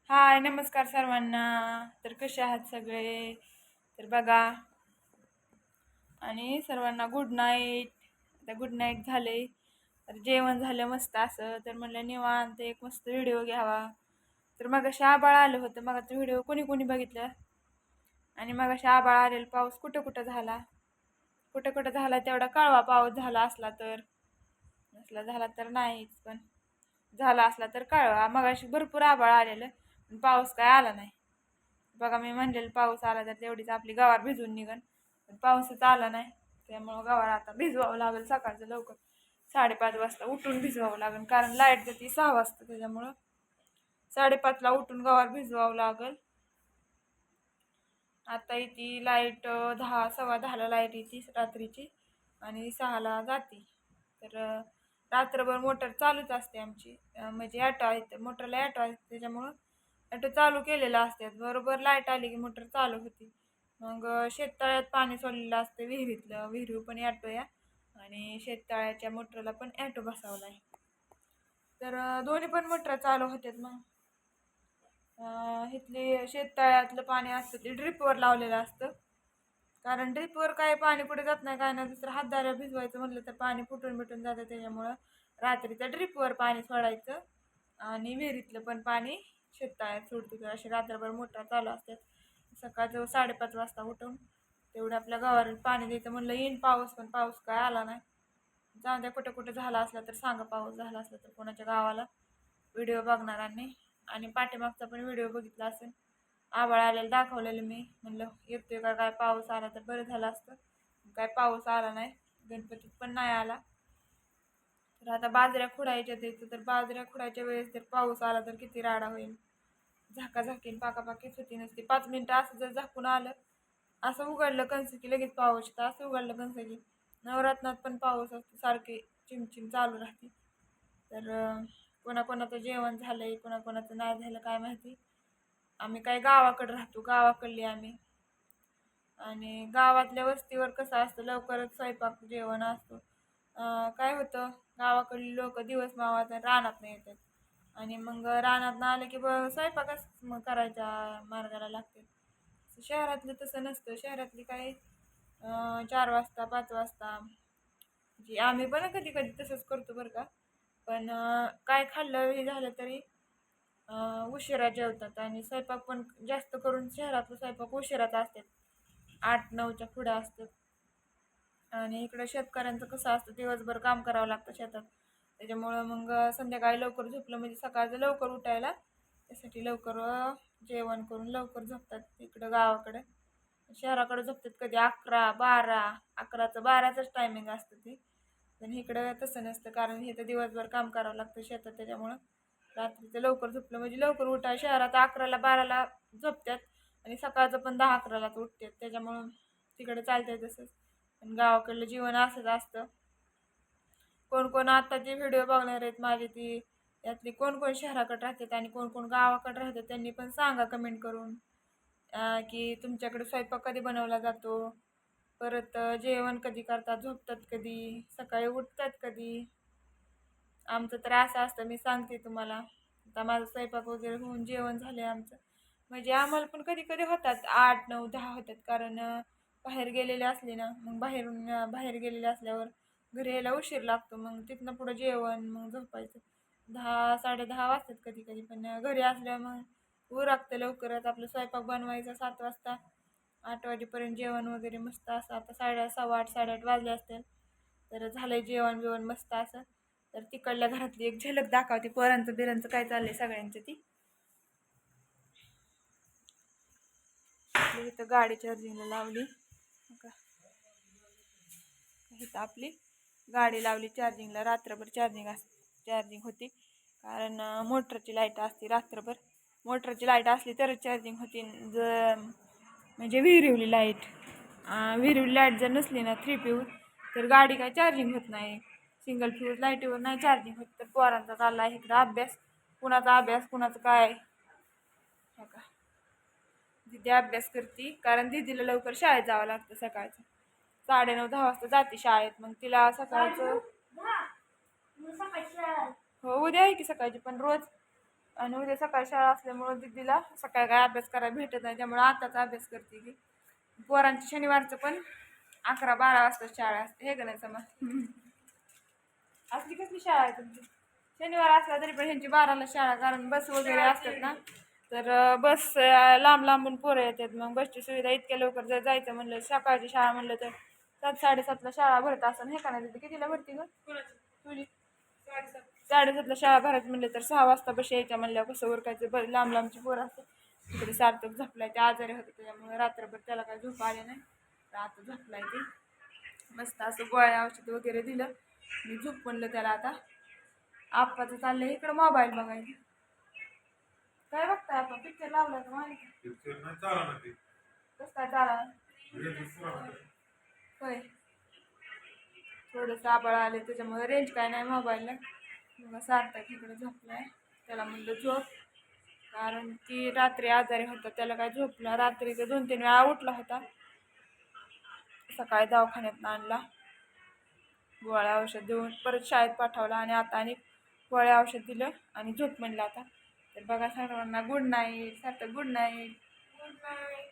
हाय, नमस्कार सर्वांना. तर कसे आहात सगळे? तर बघा, आणि सर्वांना गुड नाईट. आता गुड नाईट झाले. तर जेवण झालं मस्त असं. तर म्हणलं निवांत एक मस्त व्हिडिओ घ्यावा. तर मग अशा आबाळ आलं होतं. मग व्हिडिओ कोणी कोणी बघितलं? आणि मग अशा आबाळ आलेला पाऊस कुठं कुठं झाला? कुठं कुठं झाला तेवढा कळवा पाऊस झाला असला तर. नसला झाला तर नाहीच, पण झाला असला तर कळवा. मग अशी भरपूर आबाळ आलेलं, पण पाऊस काय आला नाही. बघा, मी म्हणलेलं पाऊस आला तर तेवढीच आपली गवार भिजून निघन, पण पाऊसच आला नाही. त्यामुळं गवार आता भिजवावं लागेल सकाळचं लवकर. 5:30 वाजता उठून भिजवावं लागेल, कारण लाईट जाते 6 वाजता. त्याच्यामुळं 5:30ला उठून गवार भिजवावं लागेल. आता येते लाईट 10, सव्वा 10ला लाईट येते रात्रीची, आणि 6ला जाते. तर रात्रभर मोटर चालूच असते आमची. म्हणजे ॲटो आहे, मोटरला ॲटो आहे, त्याच्यामुळं ॲटो चालू केलेला असतात. बरोबर लाईट आली की मोटर चालू होती. मग शेततळ्यात पाणी सोडलेलं असतं, विहिरीवर पण ॲटो या, आणि शेततळ्याच्या मोटरला पण ॲटो बसवला आहे. तर दोन्ही पण मोटर चालू होतात. मग इथली शेततळ्यातलं पाणी असतं ते ड्रिपवर लावलेलं असतं, कारण ड्रिपवर काय पाणी पुढे जात नाही, काय नाही. दुसरं हातदाऱ्या भिजवायचं म्हणलं तर पाणी फुटून बिटून जातं. त्याच्यामुळं रात्रीचं ड्रिपवर पाणी सोडायचं, आणि विहिरीतलं पण पाणी शेततळ्यात सोडतो. तर असे रात्रभर मोटर चालू असतात. सकाळचं 5:30 वाजता उठून तेवढं आपल्या गावाला पाणी द्यायचं. म्हणलं येईन पाऊस, पण पाऊस काय आला नाही. जाऊ द्या, कुठं कुठं झाला असला तर सांगा. पाऊस झाला असला तर कोणाच्या गावाला व्हिडिओ बघणारांनी. आणि पाठीमागचा पण व्हिडिओ बघितला असेल, आभाळ आलेलं दाखवलेलं मी. म्हणलं येतोय का काय पाऊस, आला तर बरं झालं असतं. काय पाऊस आला नाही, गणपतीत पण नाही आला. तर आता बाजऱ्या खुडायच्या द्यायचं, तर बाजऱ्या खुडायच्या वेळेस जर पाऊस आला तर किती राडा होईल. झाकाझाकीन पाकापाकीच होती नसती. 5 मिनिटं असं जर झाकून आलं, असं उघडलं कणस की लगेच पाऊस येतं. असं उघडलं कणस की नवरात्रात पण पाऊस असतो, सारखी चिमचिम चालू राहते. तर कोणाकोणाचं जेवण झालंय, कोणाकोणाचं नाही झालं काय माहिती. आम्ही काय गावाकडे राहतो, गावाकडली आम्ही. आणि गावातल्या वस्तीवर कसं असतं, लवकरच स्वयंपाक जेवण असतो. काय होतं, गावाकडली लोक दिवस मावळत रानात नाही येतात, आणि मग रानात आलं की स्वयंपाकच मग करायच्या मार्गाला लागते. शहरातलं तसं नसतं. शहरातली काय 4 वाजता 5 वाजता, जी आम्ही पण कधी कधी तसंच करतो बरं का. पण काय खाल्लं हे झालं तरी उशिरा जेवतात. आणि स्वयंपाक पण जास्त करून शहरातलं स्वयंपाक उशिराच असतात, 8-9च्या पुढं असतात. आणि इकडं शेतकऱ्यांचं कसं असतं, दिवसभर काम करावं लागतं शेतात. त्याच्यामुळं मग संध्याकाळी लवकर झोपलं म्हणजे सकाळचं लवकर उठायला, त्यासाठी लवकर जेवण करून लवकर झोपतात इकडं गावाकडे. शहराकडे झोपतात कधी 11, 12. 11चं 12चंच टायमिंग असतं ते. पण इकडं तसं नसतं, कारण हे तर दिवसभर काम करावं लागतं शेतात. त्याच्यामुळं रात्रीचं लवकर झोपलं म्हणजे लवकर उठाय. शहरात 11ला 12ला झोपतात, आणि सकाळचं पण 10-11लाच उठतात. त्याच्यामुळं तिकडे चालतंय तसंच. पण गावाकडलं जीवन असंच असतं. कोण कोण आता जे व्हिडिओ बघणार आहेत माझे, ती यातली कोण कोण शहराकडे राहतात आणि कोण कोण गावाकडे राहतात, त्यांनी पण सांगा कमेंट करून की तुमच्याकडे स्वयंपाक कधी बनवला जातो, परत जेवण कधी करतात, झोपतात कधी, सकाळी उठतात कधी. आमचं तर असं असतं, मी सांगते तुम्हाला. आता माझं स्वयंपाक वगैरे होऊन जेवण झाले आमचं, म्हणजे आम्हाला पण कधी कधी होतात 8, 9, 10 होतात. कारण बाहेर गेलेले असले ना, मग बाहेर गेलेले असल्यावर घरी यायला उशीर लागतो. मग तिथनं पुढं जेवण, मग झोपायचं 10, 10:30 वाजतात कधी कधी. पण घरी असल्यावर मग उरकतं लवकरच. आपलं स्वयंपाक बनवायचा 7 वाजता, 8 वाजेपर्यंत जेवण वगैरे मस्त असं. आता 7:30, 8:30 वाजले असतील, तर झालंय जेवण बिवण मस्त असं. तर तिकडल्या घरातली एक झलक दाखवते, पोरांचं बिरांचं काय चाललंय सगळ्यांचं ती. इथं गाडी चार्जिंगला लावली का, इथं आपली गाडी लावली चार्जिंगला. रात्रभर चार्जिंग होती, कारण मोटरची लाईट असते रात्रभर. मोटरची लाईट असली तरच चार्जिंग होती. जर म्हणजे विहिरीवली लाईट जर नसली ना 3 फ्यूज, तर गाडी काय चार्जिंग होत नाही. सिंगल फ्यूज लाईटीवर नाही चार्जिंग होत. तर पोरांचा चालला आहे इकडं अभ्यास. कुणाचा अभ्यास, कुणाचं काय. हो का, दिदी अभ्यास करते, कारण दिदीला लवकर शाळेत जावं लागतं सकाळचं. 9:30-10 वाजता जाते शाळेत. मग तिला सकाळचं, हो उद्या आहे की सकाळची, पण रोज आणि उद्या सकाळी शाळा असल्यामुळं दीदीला सकाळी काय अभ्यास करायला भेटत नाही, त्यामुळे आताच अभ्यास करते की. पोरांची शनिवारचं पण 11-12 वाजता शाळा असते, हे का नाही समज. असली कसली शाळा आहे तुमची? शनिवार असला तरी पण ह्यांची 12ला शाळा, कारण बस वगैरे असतात ना, तर बस लांब लांबून पोरं येतात. मग बसची सुविधा इतक्या लवकर जर जायचं म्हणलं, सकाळची शाळा म्हणलं तर 7-7:30ला शाळा भरत असं, हे का नाही तिथे कितीला भरती ग तुझी? 7:30ला शाळा भरायची म्हणलं तर 6 वाजता बस यायच्या म्हणल्यावर कसं उरकायचं. लांब लांबची पोरं असतात. तिकडे सार्थक झोपलाय, ते आजारी होते त्याच्यामुळे रात्रभर त्याला काय झोप आले नाही, तर आता झोपलाय ते. मस्त असं गोळ्या औषध वगैरे दिलं, मी झोप म्हणलं त्याला. आता आप्पाचं चाललंय इकडं मोबाईल बघायचं. काय बघताय आपण? पिक्चर लावलाय का माहिती? कसं काय चाला? होय, थोडंसं आबाळ आले त्याच्यामुळे रेंज काय नाही मोबाईलला. मग सार्थक इकडे झोपलाय, त्याला म्हणलं झोप, कारण की रात्री आजारी होता, त्याला काय झोपला. रात्री 2-3 वेळा उठला होता. सकाळी दवाखान्यात आणला, गोळ्या औषध देऊन परत शाळेत पाठवला, आणि आता आणि गोळ्या औषध दिलं आणि झोप म्हणलं आता. तर बघा सर्वांना गुड नाईट. सार्थक गुड नाईट. Good night.